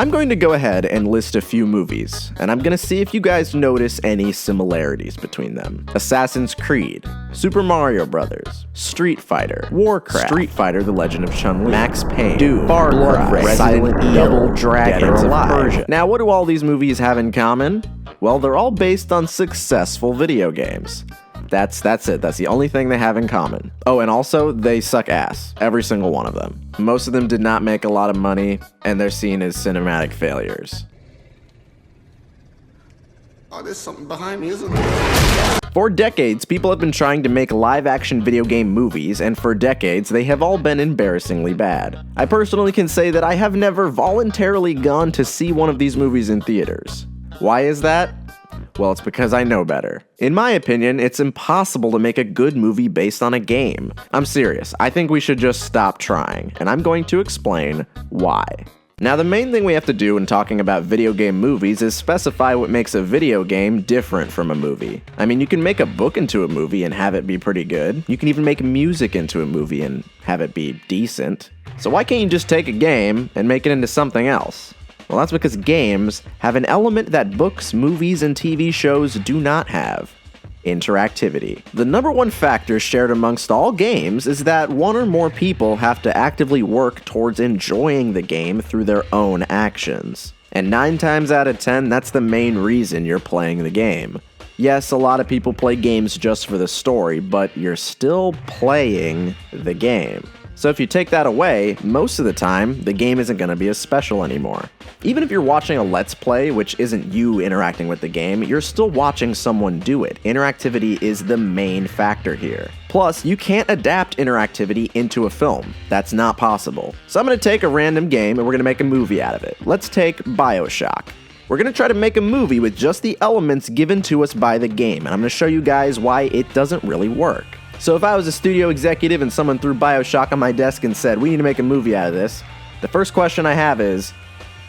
I'm going to go ahead and list a few movies, and I'm going to see if you guys notice any similarities between them. Assassin's Creed, Super Mario Bros., Street Fighter, Warcraft, Street Fighter: The Legend of Chun-Li, Max Payne, Doom, Far Cry, Silent Hill, Double Dragon, Dead or Alive. Now, what do all these movies have in common? Well, they're all based on successful video games. That's it. That's the only thing they have in common. Oh, and also, they suck ass. Every single one of them. Most of them did not make a lot of money, and they're seen as cinematic failures. Oh, there's something behind me, isn't there? For decades, people have been trying to make live-action video game movies, and for decades, they have all been embarrassingly bad. I personally can say that I have never voluntarily gone to see one of these movies in theaters. Why is that? Well, it's because I know better. In my opinion, it's impossible to make a good movie based on a game. I'm serious, I think we should just stop trying, and I'm going to explain why. Now, the main thing we have to do when talking about video game movies is specify what makes a video game different from a movie. I mean, you can make a book into a movie and have it be pretty good. You can even make music into a movie and have it be decent. So why can't you just take a game and make it into something else? Well, that's because games have an element that books, movies, and TV shows do not have: interactivity. The number one factor shared amongst all games is that one or more people have to actively work towards enjoying the game through their own actions. And 9 times out of 10, that's the main reason you're playing the game. Yes, a lot of people play games just for the story, but you're still playing the game. So if you take that away, most of the time, the game isn't going to be as special anymore. Even if you're watching a Let's Play, which isn't you interacting with the game, you're still watching someone do it. Interactivity is the main factor here. Plus, you can't adapt interactivity into a film. That's not possible. So I'm going to take a random game and we're going to make a movie out of it. Let's take BioShock. We're going to try to make a movie with just the elements given to us by the game, and I'm going to show you guys why it doesn't really work. So if I was a studio executive and someone threw BioShock on my desk and said, we need to make a movie out of this, the first question I have is,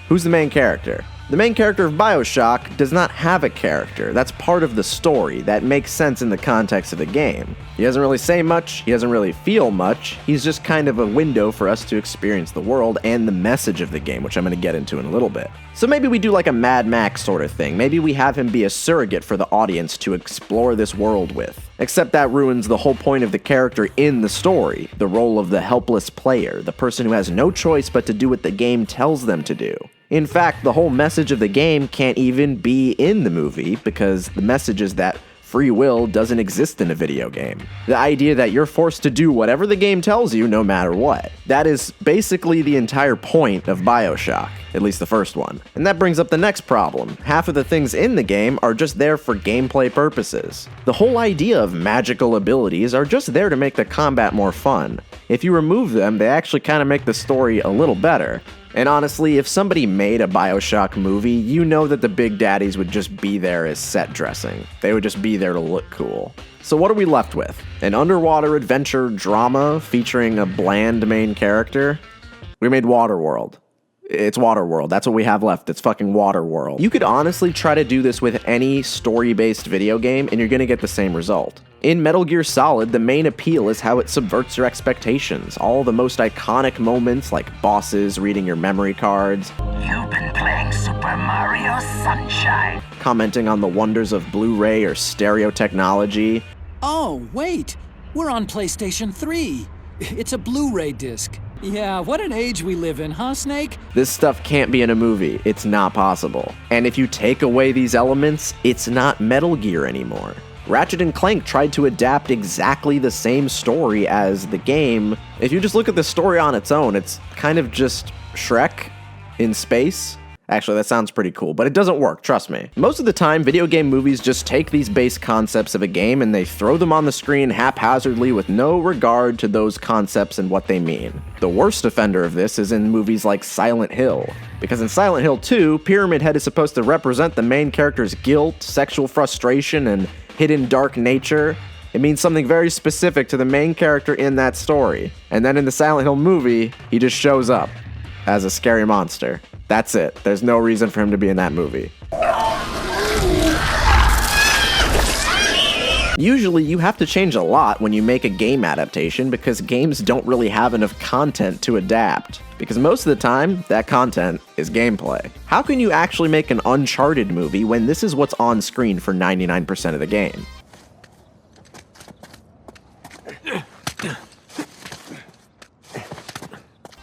who's the main character? The main character of BioShock does not have a character. That's part of the story. That makes sense in the context of the game. He doesn't really say much, he doesn't really feel much, he's just kind of a window for us to experience the world and the message of the game, which I'm going to get into in a little bit. So maybe we do like a Mad Max sort of thing. Maybe we have him be a surrogate for the audience to explore this world with. Except that ruins the whole point of the character in the story, the role of the helpless player, the person who has no choice but to do what the game tells them to do. In fact, the whole message of the game can't even be in the movie because the message is that free will doesn't exist in a video game. The idea that you're forced to do whatever the game tells you no matter what. That is basically the entire point of BioShock, at least the first one. And that brings up the next problem. Half of the things in the game are just there for gameplay purposes. The whole idea of magical abilities are just there to make the combat more fun. If you remove them, they actually kind of make the story a little better. And honestly, if somebody made a BioShock movie, you know that the big daddies would just be there as set dressing. They would just be there to look cool. So what are we left with? An underwater adventure drama featuring a bland main character? We made Waterworld. It's Waterworld. That's what we have left. It's fucking Waterworld. You could honestly try to do this with any story-based video game, and you're gonna get the same result. In Metal Gear Solid, the main appeal is how it subverts your expectations. All the most iconic moments, like bosses reading your memory cards. You've been playing Super Mario Sunshine. Commenting on the wonders of Blu-ray or stereo technology. Oh, wait. We're on PlayStation 3. It's a Blu-ray disc. Yeah, what an age we live in, huh, Snake? This stuff can't be in a movie. It's not possible. And if you take away these elements, it's not Metal Gear anymore. Ratchet and Clank tried to adapt exactly the same story as the game. If you just look at the story on its own, it's kind of just Shrek in space. Actually, that sounds pretty cool, but it doesn't work, trust me. Most of the time, video game movies just take these base concepts of a game and they throw them on the screen haphazardly with no regard to those concepts and what they mean. The worst offender of this is in movies like Silent Hill. Because in Silent Hill 2, Pyramid Head is supposed to represent the main character's guilt, sexual frustration, and hidden dark nature. It means something very specific to the main character in that story. And then in the Silent Hill movie, he just shows up as a scary monster. That's it. There's no reason for him to be in that movie. Usually, you have to change a lot when you make a game adaptation because games don't really have enough content to adapt. Because most of the time, that content is gameplay. How can you actually make an Uncharted movie when this is what's on screen for 99% of the game?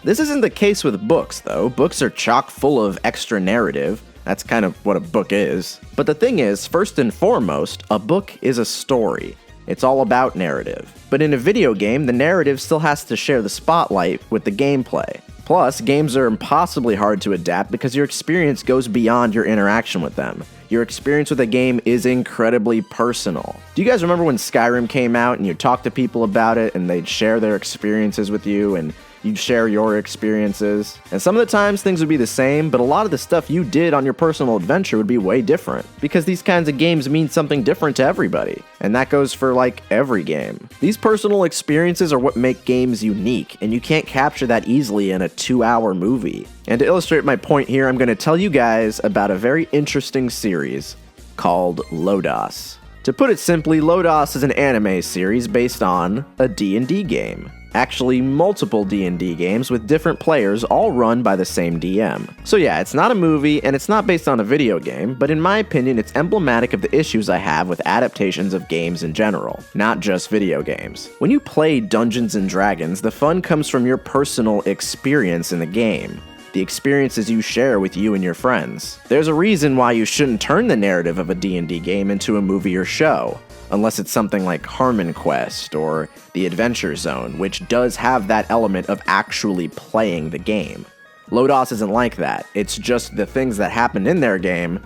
This isn't the case with books, though. Books are chock full of extra narrative. That's kind of what a book is. But the thing is, first and foremost, a book is a story. It's all about narrative. But in a video game, the narrative still has to share the spotlight with the gameplay. Plus, games are impossibly hard to adapt because your experience goes beyond your interaction with them. Your experience with a game is incredibly personal. Do you guys remember when Skyrim came out and you talk to people about it and they'd share their experiences with you and you'd share your experiences? And some of the times things would be the same, but a lot of the stuff you did on your personal adventure would be way different. Because these kinds of games mean something different to everybody. And that goes for like every game. These personal experiences are what make games unique, and you can't capture that easily in a 2-hour movie. And to illustrate my point here, I'm going to tell you guys about a very interesting series called Lodos. To put it simply, Lodos is an anime series based on a D&D game. Actually, multiple D&D games with different players all run by the same DM. So yeah, it's not a movie and it's not based on a video game, but in my opinion, it's emblematic of the issues I have with adaptations of games in general, not just video games. When you play Dungeons & Dragons, the fun comes from your personal experience in the game. The experiences you share with you and your friends. There's a reason why you shouldn't turn the narrative of a D&D game into a movie or show, unless it's something like Harmon Quest or The Adventure Zone, which does have that element of actually playing the game. Lodos isn't like that. It's just the things that happen in their game,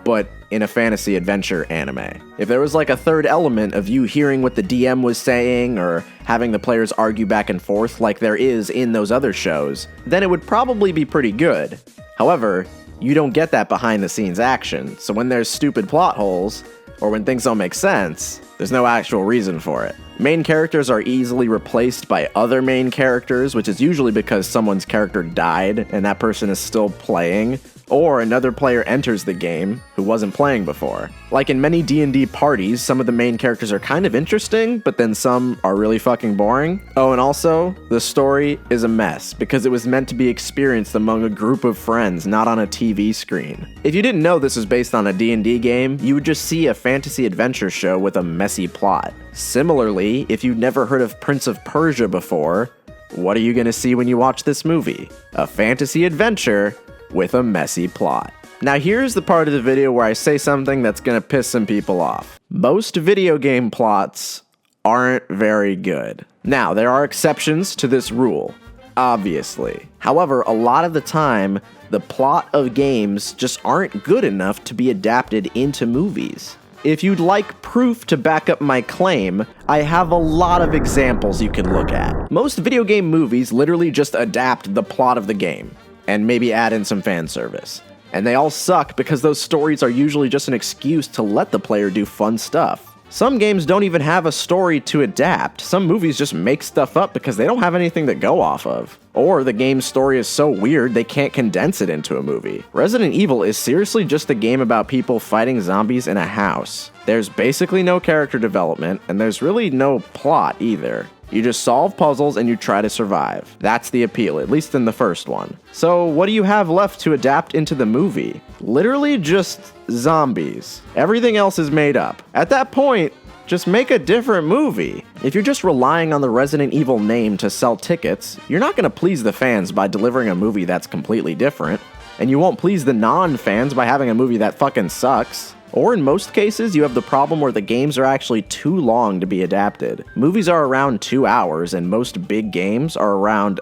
but in a fantasy adventure anime. If there was like a third element of you hearing what the DM was saying or having the players argue back and forth like there is in those other shows, then it would probably be pretty good. However, you don't get that behind the scenes action, so when there's stupid plot holes, or when things don't make sense, there's no actual reason for it. Main characters are easily replaced by other main characters, which is usually because someone's character died and that person is still playing, or another player enters the game who wasn't playing before. Like in many D&D parties, some of the main characters are kind of interesting, but then some are really fucking boring. Oh, and also, the story is a mess because it was meant to be experienced among a group of friends, not on a TV screen. If you didn't know this was based on a D&D game, you would just see a fantasy adventure show with a messy plot. Similarly, if you'd never heard of Prince of Persia before, what are you gonna see when you watch this movie? A fantasy adventure with a messy plot. Now here's the part of the video where I say something that's gonna piss some people off. Most video game plots aren't very good. Now, there are exceptions to this rule, obviously. However, a lot of the time, the plot of games just aren't good enough to be adapted into movies. If you'd like proof to back up my claim, I have a lot of examples you can look at. Most video game movies literally just adapt the plot of the game, and maybe add in some fan service. And they all suck because those stories are usually just an excuse to let the player do fun stuff. Some games don't even have a story to adapt. Some movies just make stuff up because they don't have anything to go off of. Or the game's story is so weird they can't condense it into a movie. Resident Evil is seriously just a game about people fighting zombies in a house. There's basically no character development, and there's really no plot either. You just solve puzzles and you try to survive. That's the appeal, at least in the first one. So what do you have left to adapt into the movie? Literally just zombies. Everything else is made up. At that point, just make a different movie. If you're just relying on the Resident Evil name to sell tickets, you're not gonna please the fans by delivering a movie that's completely different. And you won't please the non-fans by having a movie that fucking sucks. Or in most cases, you have the problem where the games are actually too long to be adapted. Movies are around 2 hours, and most big games are around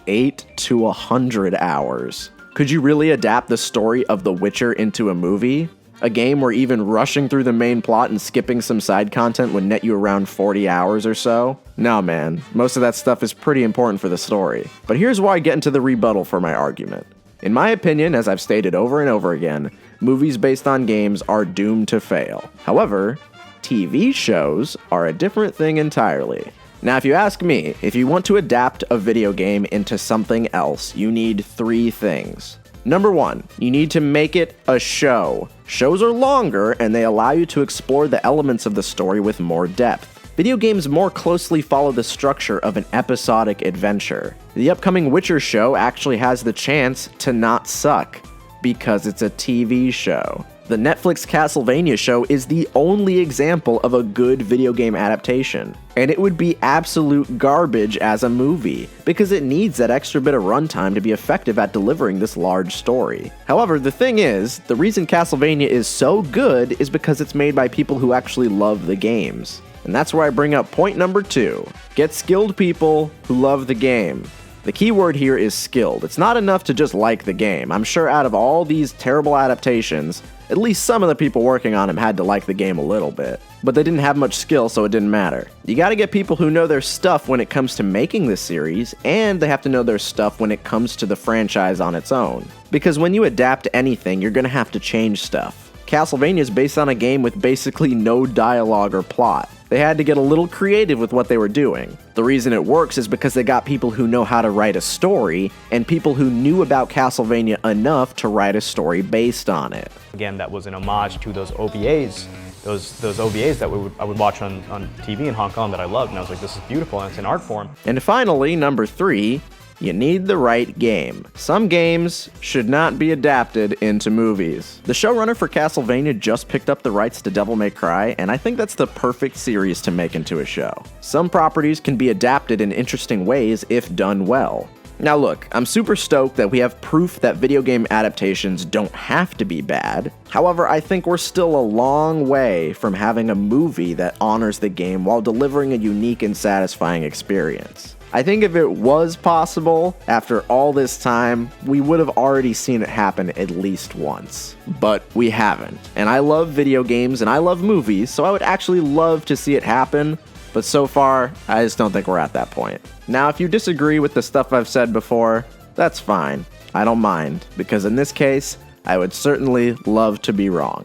8 to 100 hours. Could you really adapt the story of The Witcher into a movie? A game where even rushing through the main plot and skipping some side content would net you around 40 hours or so? No, man. Most of that stuff is pretty important for the story. But here's where I get into the rebuttal for my argument. In my opinion, as I've stated over and over again, movies based on games are doomed to fail. However, TV shows are a different thing entirely. Now, if you ask me, if you want to adapt a video game into something else, you need 3 things. Number 1, you need to make it a show. Shows are longer, and they allow you to explore the elements of the story with more depth. Video games more closely follow the structure of an episodic adventure. The upcoming Witcher show actually has the chance to not suck, because it's a TV show. The Netflix Castlevania show is the only example of a good video game adaptation, and it would be absolute garbage as a movie, because it needs that extra bit of runtime to be effective at delivering this large story. However, the thing is, the reason Castlevania is so good is because it's made by people who actually love the games. And that's where I bring up point number 2. Get skilled people who love the game. The key word here is skilled. It's not enough to just like the game. I'm sure out of all these terrible adaptations, at least some of the people working on them had to like the game a little bit. But they didn't have much skill, so it didn't matter. You gotta get people who know their stuff when it comes to making the series, and they have to know their stuff when it comes to the franchise on its own. Because when you adapt anything, you're gonna have to change stuff. Castlevania is based on a game with basically no dialogue or plot. They had to get a little creative with what they were doing. The reason it works is because they got people who know how to write a story, and people who knew about Castlevania enough to write a story based on it. Again, that was an homage to those OVAs, those OVAs that I would watch on TV in Hong Kong that I loved, and I was like, this is beautiful, and it's an art form. And finally, number 3, you need the right game. Some games should not be adapted into movies. The showrunner for Castlevania just picked up the rights to Devil May Cry, and I think that's the perfect series to make into a show. Some properties can be adapted in interesting ways if done well. Now look, I'm super stoked that we have proof that video game adaptations don't have to be bad. However, I think we're still a long way from having a movie that honors the game while delivering a unique and satisfying experience. I think if it was possible, after all this time, we would have already seen it happen at least once. But we haven't. And I love video games and I love movies, so I would actually love to see it happen, but so far, I just don't think we're at that point. Now, if you disagree with the stuff I've said before, that's fine. I don't mind, because in this case, I would certainly love to be wrong.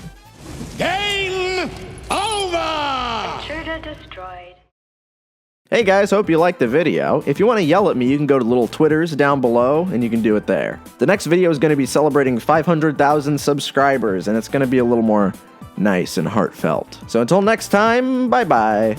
Game over! Intruder destroyed. Hey guys, hope you liked the video. If you want to yell at me, you can go to little Twitters down below, and you can do it there. The next video is going to be celebrating 500,000 subscribers, and it's going to be a little more nice and heartfelt. So until next time, bye-bye.